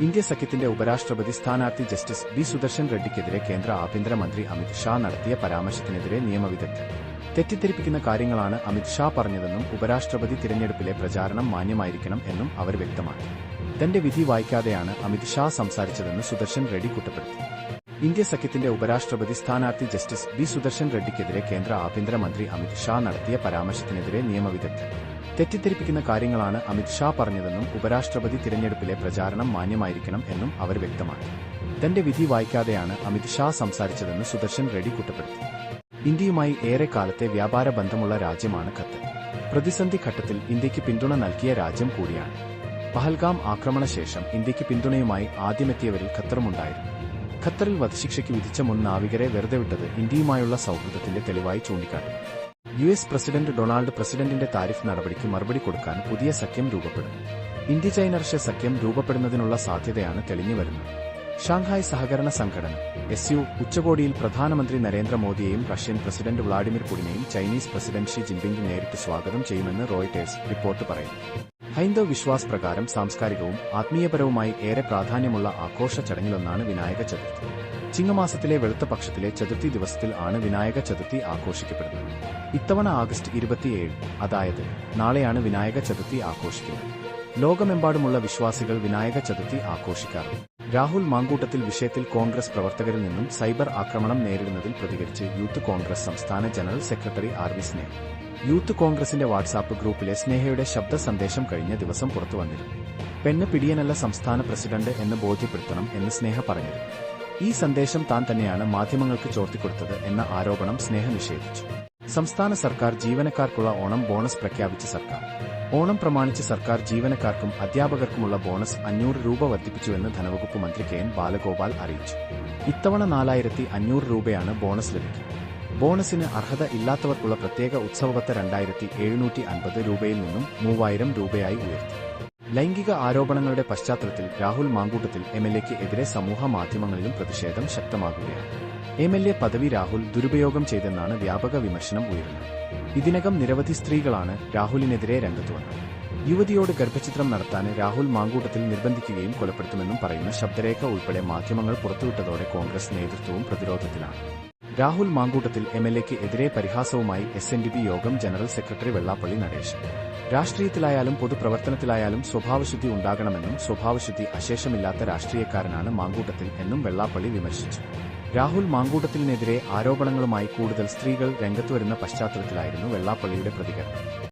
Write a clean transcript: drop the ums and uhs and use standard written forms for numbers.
India സഖ്യത്തിന്റെ ഉപരാഷ്ട്രപതി സ്ഥാനാർത്ഥി ജസ്റ്റിസ് ബി സുദർശൻ റെഡ്ഡിക്കെതിരെ കേന്ദ്ര ആഭ്യന്തരമന്ത്രി അമിത് ഷാ നടത്തിയ പരാമർശത്തിനെതിരെ നിയമവിദഗ്ധർ തെറ്റിദ്ധരിപ്പിക്കുന്ന കാര്യങ്ങളാണ് അമിത് ഷാ പറഞ്ഞതെന്നും ഉപരാഷ്ട്രപതി തിരഞ്ഞെടുപ്പിലെ പ്രചാരണം മാന്യമായിരിക്കണം എന്നും അവർ വ്യക്തമാക്കി. തന്റെ വിധി വായിക്കാതെയാണ് അമിത് ഷാ സംസാരിച്ചതെന്ന് സുദർശൻ റെഡ്ഡി കുറ്റപ്പെടുത്തി. ഇന്ത്യ സഖ്യത്തിന്റെ ഉപരാഷ്ട്രപതി സ്ഥാനാർത്ഥി ജസ്റ്റിസ് ബി സുദർശൻ റെഡ്ഡിക്കെതിരെ കേന്ദ്ര ആഭ്യന്തരമന്ത്രി അമിത് ഷാ നടത്തിയ പരാമർശത്തിനെതിരെ നിയമവിദഗ്ധർ തെറ്റിദ്ധരിപ്പിക്കുന്ന കാര്യങ്ങളാണ് അമിത് ഷാ പറഞ്ഞതെന്നും ഉപരാഷ്ട്രപതി തിരഞ്ഞെടുപ്പിലെ പ്രചാരണം മാന്യമായിരിക്കണം എന്നും അവർ വ്യക്തമാക്കി. തന്റെ വിധി വായിക്കാതെയാണ് അമിത് ഷാ സംസാരിച്ചതെന്ന് സുദർശൻ റെഡ്ഡി കുറ്റപ്പെടുത്തി. ഇന്ത്യയുമായി ഏറെക്കാലത്തെ വ്യാപാര ബന്ധമുള്ള രാജ്യമാണ് ഖത്തർ. പ്രതിസന്ധി ഘട്ടത്തിൽ ഇന്ത്യയ്ക്ക് പിന്തുണ നൽകിയ രാജ്യം കൂടിയാണ്. പഹൽഗാം ആക്രമണശേഷം ഇന്ത്യയ്ക്ക് പിന്തുണയുമായി ആദ്യമെത്തിയവരിൽ ഖത്തറുമുണ്ടായിരുന്നു. ഖത്തറിൽ വധശിക്ഷയ്ക്ക് വിധിച്ച മുൻ നാവികരെ വെറുതെ വിട്ടത് ഇന്ത്യയുമായുള്ള സൗഹൃദത്തിന്റെ തെളിവായി ചൂണ്ടിക്കാട്ടി. യുഎസ് പ്രസിഡന്റ് പ്രസിഡന്റിന്റെ താരിഫ് നടപടിക്ക് മറുപടി കൊടുക്കാൻ പുതിയ സഖ്യം രൂപപ്പെടും. ഇന്ത്യ ചൈന റഷ്യ സഖ്യം രൂപപ്പെടുന്നതിനുള്ള സാധ്യതയാണ് തെളിഞ്ഞുവരുന്നത്. ഷാങ്ഹായ് സഹകരണ സംഘടന (SU) ഉച്ചകോടിയിൽ പ്രധാനമന്ത്രി നരേന്ദ്രമോദിയെയും റഷ്യൻ പ്രസിഡന്റ് വ്ളാഡിമിർ പുടിനെയും ചൈനീസ് പ്രസിഡന്റ് ഷി ജിൻപിങ് നേരിട്ട് സ്വാഗതം ചെയ്യുമെന്ന് റോയിട്ടേഴ്സ് റിപ്പോർട്ട് പറയുന്നു. ഹൈന്ദവ വിശ്വാസ് പ്രകാരം സാംസ്കാരികവും ആത്മീയപരവുമായി ഏറെ പ്രാധാന്യമുള്ള ആഘോഷ ചടങ്ങിലൊന്നാണ് വിനായക ചതുർത്ഥി. ചിങ്ങമാസത്തിലെ വെളുത്ത പക്ഷത്തിലെ ചതുർത്ഥി ദിവസത്തിൽ ആണ് വിനായക ചതുർത്ഥി ആഘോഷിക്കപ്പെടുന്നത്. ഇത്തവണ ആഗസ്റ്റ് 27, അതായത് നാളെയാണ് വിനായക ചതുർത്ഥി ആഘോഷിക്കുന്നത്. ലോകമെമ്പാടുമുള്ള വിശ്വാസികൾ വിനായക ചതുർത്ഥി ആഘോഷിക്കാറുണ്ട്. രാഹുൽ മാങ്കൂട്ടത്തിൽ വിഷയത്തിൽ കോൺഗ്രസ് പ്രവർത്തകരിൽ നിന്നും സൈബർ ആക്രമണം നേരിടുന്നതിൽ പ്രതികരിച്ച് യൂത്ത് കോൺഗ്രസ് സംസ്ഥാന ജനറൽ സെക്രട്ടറി RV സ്നേഹ. യൂത്ത് കോൺഗ്രസിന്റെ വാട്സാപ്പ് ഗ്രൂപ്പിലെ സ്നേഹയുടെ ശബ്ദ സന്ദേശം കഴിഞ്ഞ ദിവസം പുറത്തുവന്നിരുന്നു. പെണ്ണ് പിടിയനല്ല സംസ്ഥാന പ്രസിഡന്റ് എന്ന് ബോധ്യപ്പെടുത്തണം എന്ന് സ്നേഹ പറഞ്ഞിരുന്നു. ഈ സന്ദേശം താൻ തന്നെയാണ് മാധ്യമങ്ങൾക്ക് ചോർത്തിക്കൊടുത്തത് എന്ന ആരോപണം സ്നേഹ നിഷേധിച്ചു. സംസ്ഥാന സർക്കാർ ജീവനക്കാർക്കുള്ള ഓണം ബോണസ് പ്രഖ്യാപിച്ച സർക്കാർ. ഓണം പ്രമാണിച്ച് സർക്കാർ ജീവനക്കാർക്കും അധ്യാപകർക്കുമുള്ള ബോണസ് 500 രൂപ വർദ്ധിപ്പിച്ചുവെന്ന് ധനവകുപ്പ് മന്ത്രി KN ബാലഗോപാൽ അറിയിച്ചു. ഇത്തവണ 4500 രൂപയാണ് ബോണസ് ലഭിക്കുക. ബോണസിന് അർഹത ഇല്ലാത്തവർക്കുള്ള പ്രത്യേക ഉത്സവബത്ത 2750 രൂപയിൽ നിന്നും 3000 രൂപയായി ഉയർത്തി. ലൈംഗിക ആരോപണങ്ങളുടെ പശ്ചാത്തലത്തിൽ രാഹുൽ മാങ്കൂട്ടത്തിൽ MLAയ്ക്ക് എതിരെ സമൂഹ മാധ്യമങ്ങളിലും പ്രതിഷേധം ശക്തമാകുകയാണ്. MLA പദവി രാഹുൽ ദുരുപയോഗം ചെയ്തെന്നാണ് വ്യാപക വിമർശനം ഉയരുന്നത്. ഇതിനകം നിരവധി സ്ത്രീകളാണ് രാഹുലിനെതിരെ രംഗത്തുവന്നത്. യുവതിയോട് ഗർഭചിത്രം നടത്താൻ രാഹുൽ മാങ്കൂട്ടത്തിൽ നിർബന്ധിക്കുകയും കൊലപ്പെടുത്തുമെന്നും പറയുന്ന ശബ്ദരേഖ ഉൾപ്പെടെ മാധ്യമങ്ങൾ പുറത്തുവിട്ടതോടെ കോൺഗ്രസ് നേതൃത്വവും പ്രതിരോധത്തിലാണ്. രാഹുൽ മാങ്കൂട്ടത്തിൽ MLAയ്ക്ക് എതിരെ പരിഹാസവുമായി SNDP യോഗം ജനറൽ സെക്രട്ടറി വെള്ളാപ്പള്ളി നടേശൻ. രാഷ്ട്രീയത്തിലായാലും പൊതുപ്രവർത്തനത്തിലായാലും സ്വഭാവശുദ്ധി ഉണ്ടാകണമെന്നും സ്വഭാവശുദ്ധി അശേഷമില്ലാത്ത രാഷ്ട്രീയക്കാരനാണ് മാങ്കൂട്ടത്തിൽ എന്നും വെള്ളാപ്പള്ളി വിമർശിച്ചു. രാഹുൽ മാങ്കൂട്ടത്തിനെതിരെ ആരോപണങ്ങളുമായി കൂടുതൽ സ്ത്രീകൾ രംഗത്തുവരുന്ന പശ്ചാത്തലത്തിലായിരുന്നു വെള്ളാപ്പള്ളിയുടെ പ്രതികരണം.